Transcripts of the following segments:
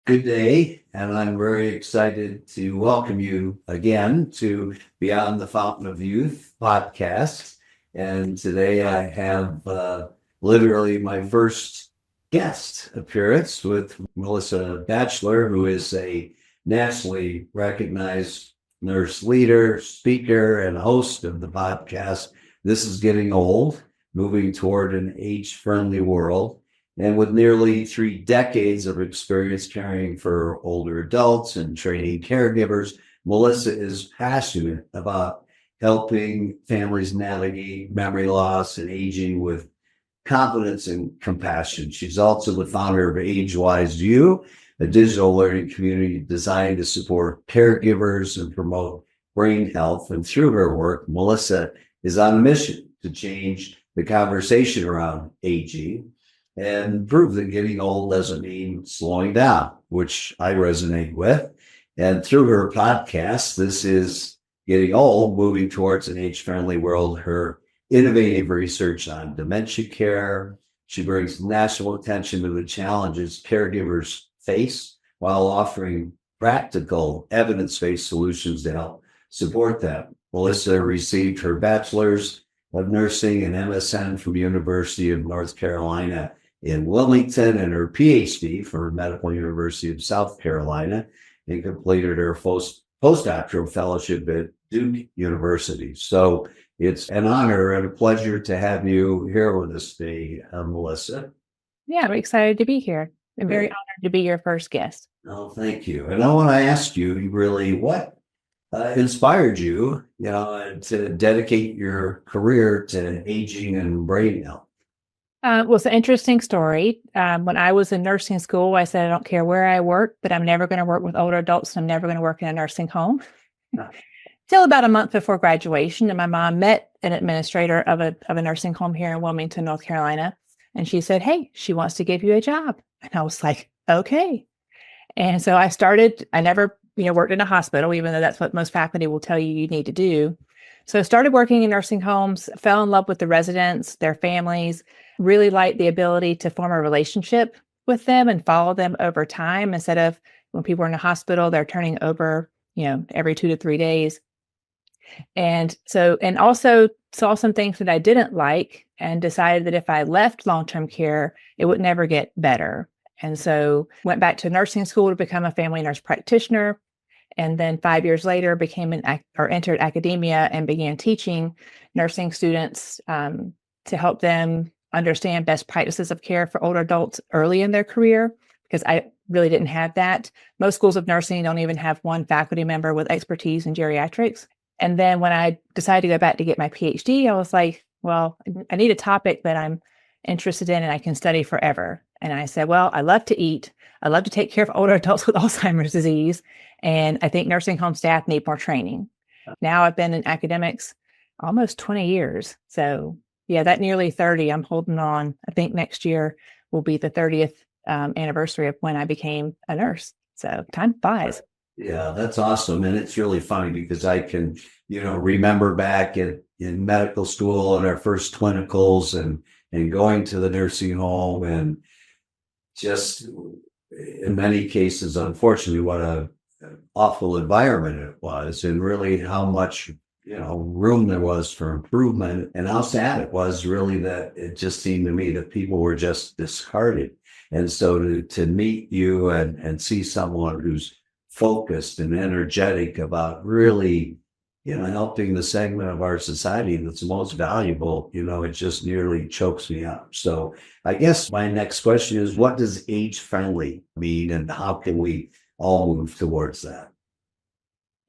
Good day, and I'm very excited to welcome you again to Beyond the Fountain of Youth podcast. And today I have literally my first guest appearance with Melissa Batchelor, who is a nationally recognized nurse leader, speaker, and host of the podcast. This is Getting Old, moving toward an age-friendly world. And with nearly 3 decades of experience caring for older adults and training caregivers, Melissa is passionate about helping families navigate memory loss and aging with confidence and compassion. She's also the founder of AgeWiseU, a digital learning community designed to support caregivers and promote brain health. And through her work, Melissa is on a mission to change the conversation around aging and prove that getting old doesn't mean slowing down, which I resonate with. And through her podcast, This is Getting Old, moving towards an age-friendly world, her innovative research on dementia care. She brings national attention to the challenges caregivers face while offering practical, evidence-based solutions to help support them. Melissa received her bachelor's of nursing and MSN from University of North Carolina in Wilmington and her PhD from Medical University of South Carolina, and completed her postdoctoral fellowship at Duke University. So it's an honor and a pleasure to have you here with us today, Melissa. Yeah, I'm excited to be here. I'm very honored to be your first guest. Oh, thank you. And I want to ask you really what inspired you, to dedicate your career to aging and brain health? Well, it's an interesting story. When I was in nursing school, I said, I don't care where I work, but I'm never going to work with older adults. And I'm never going to work in a nursing home. Till about a month before graduation. And my mom met an administrator of a nursing home here in Wilmington, North Carolina. And she said, hey, she wants to give you a job. And I was like, okay. And so I never, worked in a hospital, even though that's what most faculty will tell you need to do. So I started working in nursing homes, fell in love with the residents, their families, really liked the ability to form a relationship with them and follow them over time instead of when people are in a hospital, they're turning over, every 2 to 3 days. And also saw some things that I didn't like and decided that if I left long-term care, it would never get better. And so went back to nursing school to become a family nurse practitioner. And then 5 years later entered academia and began teaching nursing students to help them understand best practices of care for older adults early in their career, because I really didn't have that. Most schools of nursing don't even have one faculty member with expertise in geriatrics. And then when I decided to go back to get my PhD, I was like, well, I need a topic that I'm interested in and I can study forever. And I said, well, I love to eat. I love to take care of older adults with Alzheimer's disease. And I think nursing home staff need more training. Now I've been in academics almost 20 years. So yeah, that nearly 30, I'm holding on. I think next year will be the 30th anniversary of when I became a nurse. So time flies. Yeah, that's awesome. And it's really funny because I can, remember back in medical school and our first clinicals and going to the nursing home and just in many cases, unfortunately, what a awful environment it was and really how much, room there was for improvement and how sad it was really that it just seemed to me that people were just discarded. And so to meet you and see someone who's focused and energetic about really, helping the segment of our society that's most valuable, it just nearly chokes me up. So I guess my next question is, what does age-friendly mean and how can we all move towards that?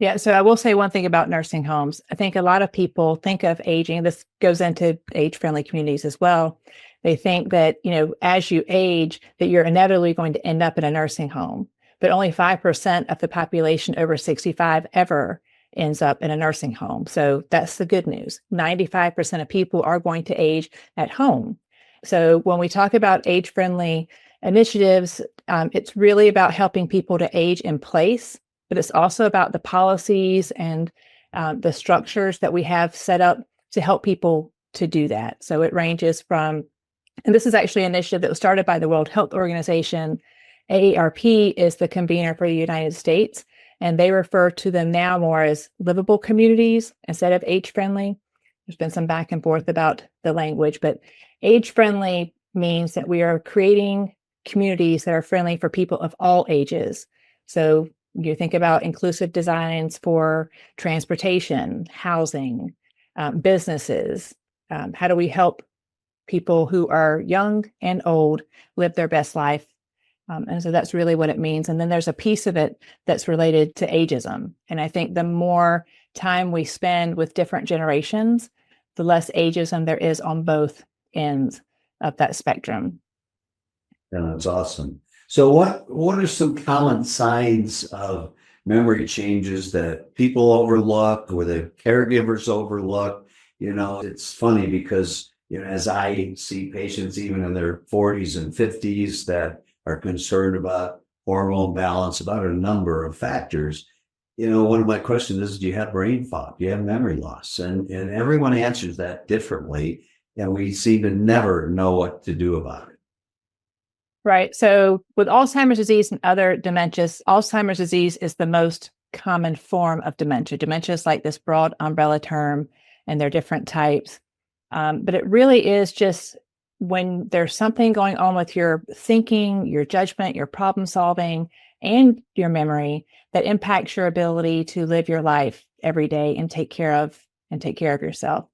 Yeah, so I will say one thing about nursing homes. I think a lot of people think of aging, this goes into age-friendly communities as well. They think that, as you age, that you're inevitably going to end up in a nursing home, but only 5% of the population over 65 ever ends up in a nursing home. So that's the good news. 95% of people are going to age at home. So when we talk about age-friendly initiatives, it's really about helping people to age in place, but it's also about the policies and the structures that we have set up to help people to do that. So it ranges from, and this is actually an initiative that was started by the World Health Organization AARP is the convener for the United States, and they refer to them now more as livable communities instead of age-friendly. There's been some back and forth about the language, but age-friendly means that we are creating communities that are friendly for people of all ages. So you think about inclusive designs for transportation, housing, businesses. How do we help people who are young and old live their best life? And so that's really what it means. And then there's a piece of it that's related to ageism. And I think the more time we spend with different generations, the less ageism there is on both ends of that spectrum. Yeah, that's awesome. So what are some common signs of memory changes that people overlook or the caregivers overlook? It's funny because, as I see patients even in their 40s and 50s that are concerned about hormone balance, about a number of factors, one of my questions is, do you have brain fog? Do you have memory loss? And everyone answers that differently. And we seem to never know what to do about it. Right. So with Alzheimer's disease and other dementias, Alzheimer's disease is the most common form of dementia. Dementia is like this broad umbrella term, and there are different types. But it really is just when there's something going on with your thinking, your judgment, your problem solving, and your memory that impacts your ability to live your life every day and take care of yourself.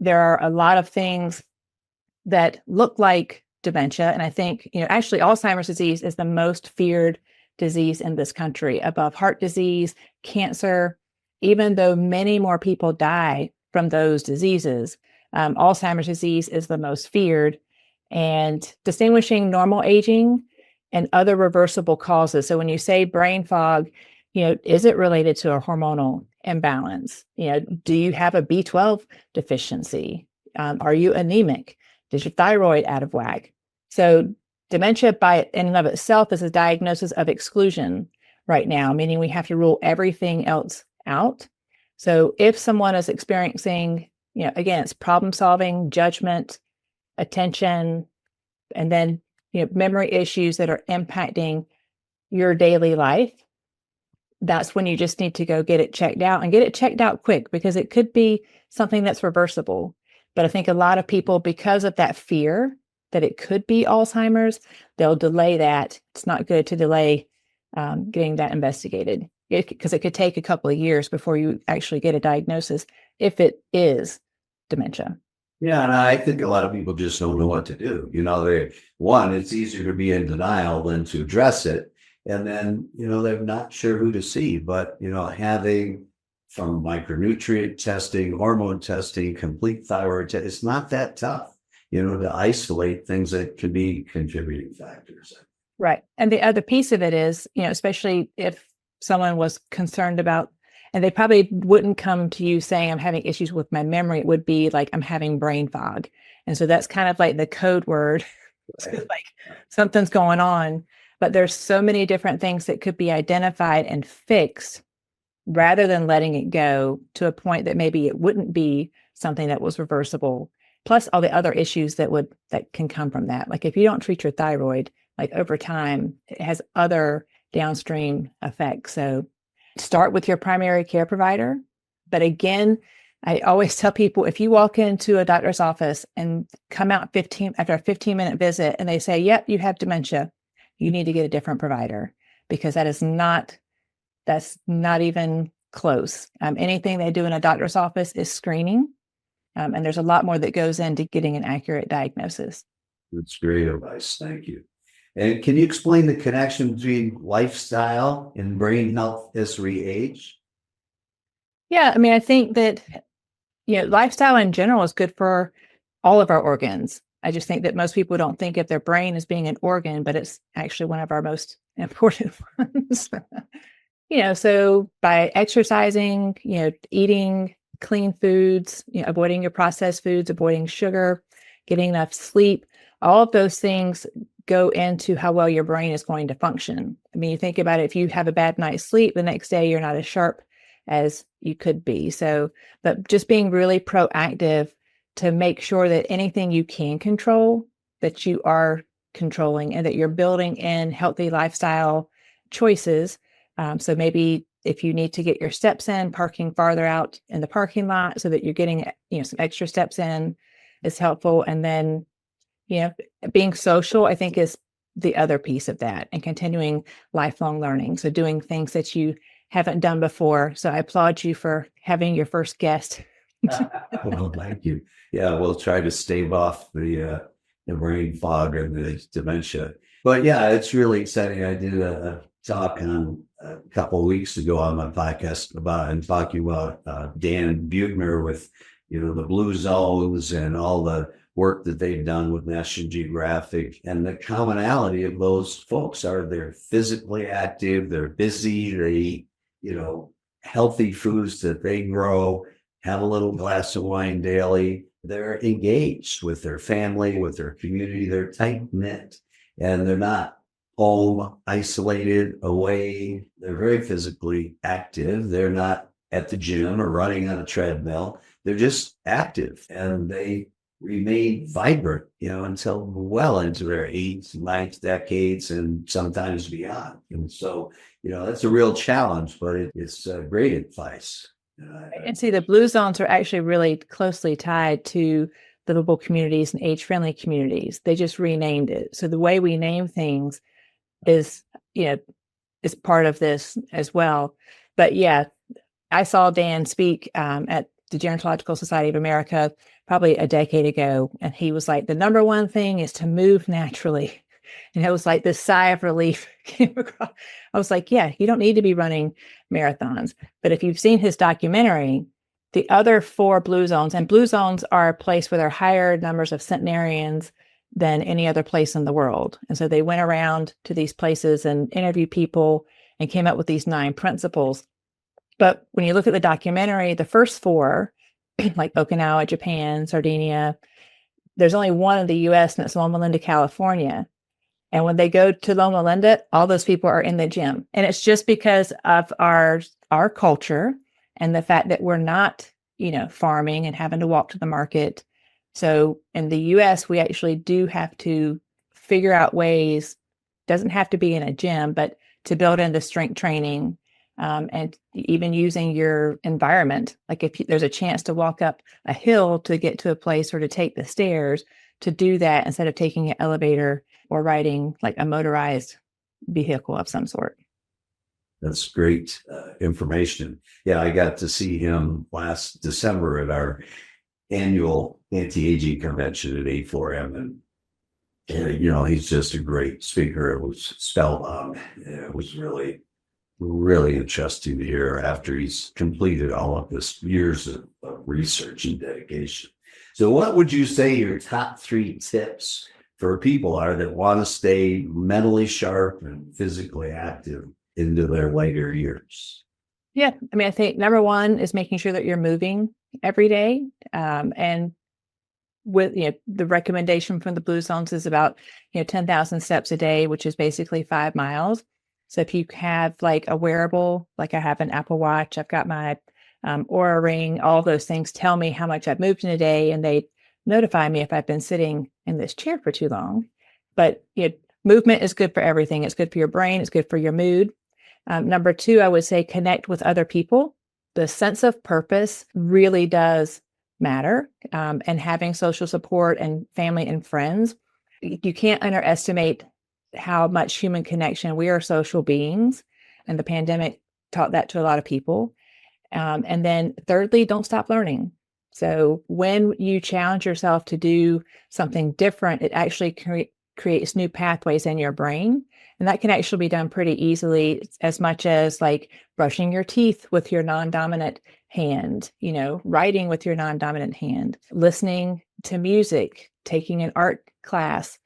There are a lot of things that look like dementia. And I think, actually Alzheimer's disease is the most feared disease in this country above heart disease, cancer, even though many more people die from those diseases. Alzheimer's disease is the most feared, and distinguishing normal aging and other reversible causes. So when you say brain fog, is it related to a hormonal imbalance? Do you have a B12 deficiency? Are you anemic? Is your thyroid out of whack? So dementia by in and of itself is a diagnosis of exclusion right now, meaning we have to rule everything else out. So if someone is experiencing, again, it's problem solving, judgment, attention, and then, memory issues that are impacting your daily life, that's when you just need to go get it checked out and get it checked out quick, because it could be something that's reversible. But I think a lot of people, because of that fear that it could be Alzheimer's, they'll delay that. It's not good to delay getting that investigated, because it could take a couple of years before you actually get a diagnosis if it is dementia. Yeah, and I think a lot of people just don't know what to do. It's easier to be in denial than to address it. And then, they're not sure who to see. But, having from micronutrient testing, hormone testing, complete thyroid test, it's not that tough, to isolate things that could be contributing factors. Right. And the other piece of it is, especially if someone was concerned about, and they probably wouldn't come to you saying, I'm having issues with my memory. It would be like, I'm having brain fog. And so that's kind of like the code word, like something's going on. But there's so many different things that could be identified and fixed rather than letting it go to a point that maybe it wouldn't be something that was reversible. Plus all the other issues that can come from that. Like if you don't treat your thyroid, like over time, it has other downstream effects. So start with your primary care provider. But again, I always tell people, if you walk into a doctor's office and come out after a 15-minute visit and they say, yep, you have dementia, you need to get a different provider, because that's not even close. Anything they do in a doctor's office is screening. And there's a lot more that goes into getting an accurate diagnosis. That's great advice. Thank you. And can you explain the connection between lifestyle and brain health as we age? Yeah, I mean, I think that, lifestyle in general is good for all of our organs. I just think that most people don't think of their brain as being an organ, but it's actually one of our most important ones. So by exercising, eating clean foods, avoiding your processed foods, avoiding sugar, getting enough sleep, all of those things go into how well your brain is going to function. I mean, you think about it, if you have a bad night's sleep, the next day you're not as sharp as you could be. So, but just being really proactive to make sure that anything you can control, that you are controlling and that you're building in healthy lifestyle choices. So maybe if you need to get your steps in, parking farther out in the parking lot so that you're getting, some extra steps in is helpful. And then, being social, I think, is the other piece of that, and continuing lifelong learning. So doing things that you haven't done before. So I applaud you for having your first guest. Well, thank you. Yeah, we'll try to stave off the brain fog and the dementia. But yeah, it's really exciting. I did a talk on a couple of weeks ago on my podcast talking about Dan Buechner with the blue zones and all the work that they've done with National Geographic. And the commonality of those folks are they're physically active, they're busy, they eat healthy foods that they grow, have a little glass of wine daily. They're engaged with their family, with their community. They're tight-knit, and they're not home, isolated, away. They're very physically active. They're not at the gym or running on a treadmill. They're just active, and they remain vibrant, until well into their 8th, 9th decades, and sometimes beyond. And so, that's a real challenge, but it's great advice. And see, the blue zones are actually really closely tied to livable communities and age-friendly communities. They just renamed it. So the way we name things is part of this as well. But yeah, I saw Dan speak at the Gerontological Society of America probably a decade ago. And he was like, the number one thing is to move naturally. And it was like this sigh of relief came across. I was like, yeah, you don't need to be running marathons. But if you've seen his documentary, the other 4 blue zones, and blue zones are a place where there are higher numbers of centenarians than any other place in the world. And so they went around to these places and interviewed people and came up with these 9 principles. But when you look at the documentary, the first 4, like Okinawa, Japan, Sardinia, there's only one in the US, and it's Loma Linda, California. And when they go to Loma Linda, all those people are in the gym. And it's just because of our culture and the fact that we're not, farming and having to walk to the market. So in the US, we actually do have to figure out ways, doesn't have to be in a gym, but to build in the strength training, and even using your environment. Like if there's a chance to walk up a hill to get to a place or to take the stairs, to do that instead of taking an elevator or riding like a motorized vehicle of some sort. That's great information. Yeah, I got to see him last December at our annual anti-aging convention at A4M. And he's just a great speaker. It was spellbound. It was really, really interesting to hear after he's completed all of this years of research and dedication. So what would you say your top 3 tips for people are that want to stay mentally sharp and physically active into their later years? Yeah. I mean, I think number 1 is making sure that you're moving every day. And with, the recommendation from the blue zones is about, 10,000 steps a day, which is basically 5 miles. So if you have like a wearable, like I have an Apple Watch, I've got my Oura Ring, all those things tell me how much I've moved in a day, and they notify me if I've been sitting in this chair for too long. But movement is good for everything. It's good for your brain. It's good for your mood. Number 2, I would say connect with other people. The sense of purpose really does matter, and having social support and family and friends. You can't underestimate how much human connection. We are social beings, and the pandemic taught that to a lot of people. And then thirdly, don't stop learning. So when you challenge yourself to do something different, it actually creates new pathways in your brain. And that can actually be done pretty easily, as much as like brushing your teeth with your non-dominant hand, writing with your non-dominant hand, listening to music, taking an art class,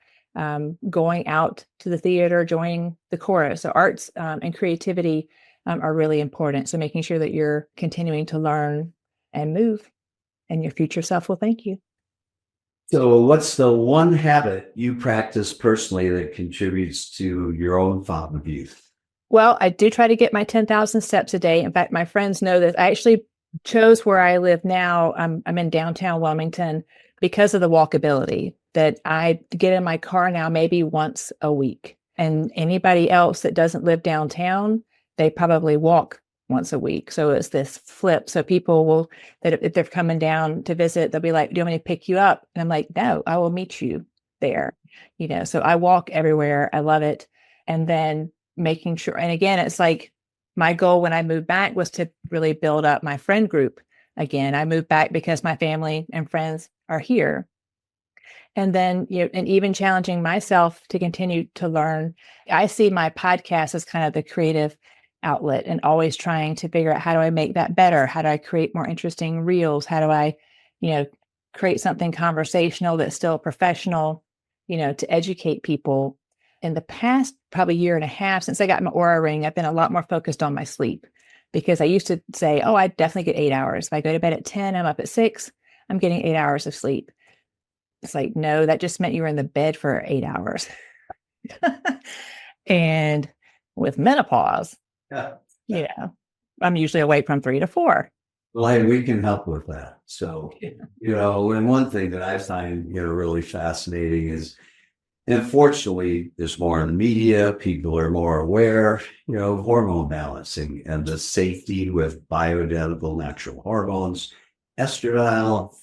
going out to the theater, joining the chorus. So arts and creativity are really important. So making sure that you're continuing to learn and move, and your future self will thank you. So what's the one habit you practice personally that contributes to your own fountain of youth? Well, I do try to get my 10,000 steps a day. In fact, my friends know that I actually chose where I live now. I'm in downtown Wilmington because of the walkability. that I get in my car now maybe once a week. And anybody else that doesn't live downtown, they probably walk once a week. So it's this flip. So people will, that if they're coming down to visit, they'll be like, do you want me to pick you up? And I'm like, no, I will meet you there. So I walk everywhere. I love it. And then making sure, and again, it's like my goal when I moved back was to really build up my friend group. Again, I moved back because my family and friends are here. And then, and even challenging myself to continue to learn. I see my podcast as kind of the creative outlet and always trying to figure out how do I make that better? How do I create more interesting reels? How do I, create something conversational that's still professional, to educate people. In the past, probably year and a half since I got my Aura ring, I've been a lot more focused on my sleep because I used to say, oh, I definitely get 8 hours. If I go to bed at 10, I'm up at 6, I'm getting 8 hours of sleep. It's like, no, that just meant you were in the bed for 8 hours. And with menopause, I'm usually awake from 3 to 4. Well, hey, we can help with that. So, and one thing that I find, really fascinating is, unfortunately, there's more in the media. People are more aware, of hormone balancing and the safety with bioidentical natural hormones. Estradiol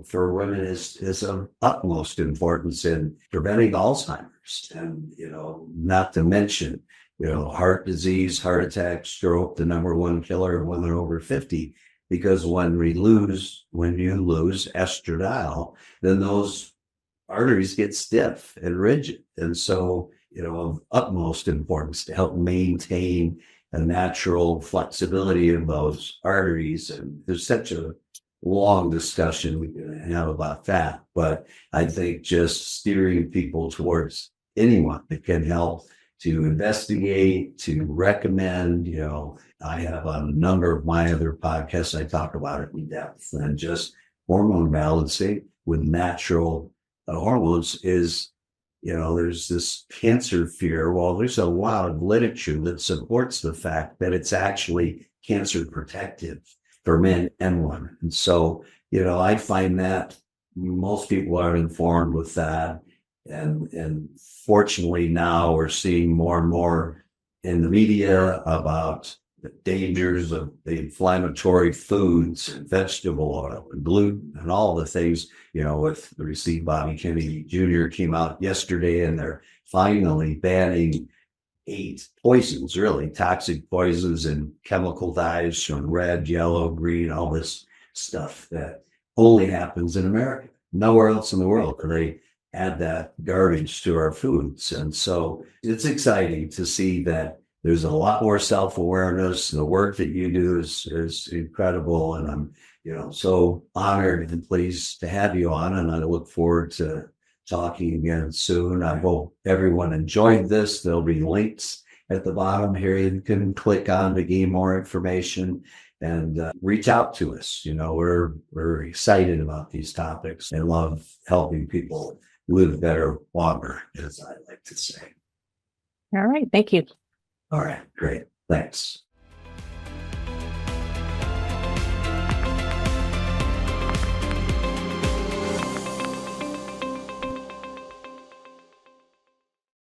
for women is of utmost importance in preventing Alzheimer's, and not to mention heart disease, heart attack, stroke, the number one killer of women over 50. Because when you lose estradiol, then those arteries get stiff and rigid, and so of utmost importance to help maintain a natural flexibility of those arteries. And there's such a long discussion we can have about that, but I think just steering people towards anyone that can help to investigate, to recommend. I have a number of my other podcasts, I talk about it in depth, and just hormone balancing with natural hormones is, there's this cancer fear. Well, there's a lot of literature that supports the fact that it's actually cancer protective for men and women. And so, I find that most people are informed with that. And fortunately now we're seeing more and more in the media about the dangers of the inflammatory foods and vegetable oil and gluten and all the things, with the receipt Bobby Kennedy Jr. came out yesterday, and they're finally banning 8 poisons, really toxic poisons and chemical dyes showing red, yellow, green, all this stuff that only happens in America. Nowhere else in the world can they add that garbage to our foods. And so it's exciting to see that there's a lot more self-awareness. The work that you do is incredible. And I'm, so honored and pleased to have you on. And I look forward to talking again soon. I hope everyone enjoyed this. There'll be links at the bottom here. You can click on to gain more information and reach out to us. We're excited about these topics and love helping people live better, longer, as I like to say. All right. Thank you. All right. Great. Thanks.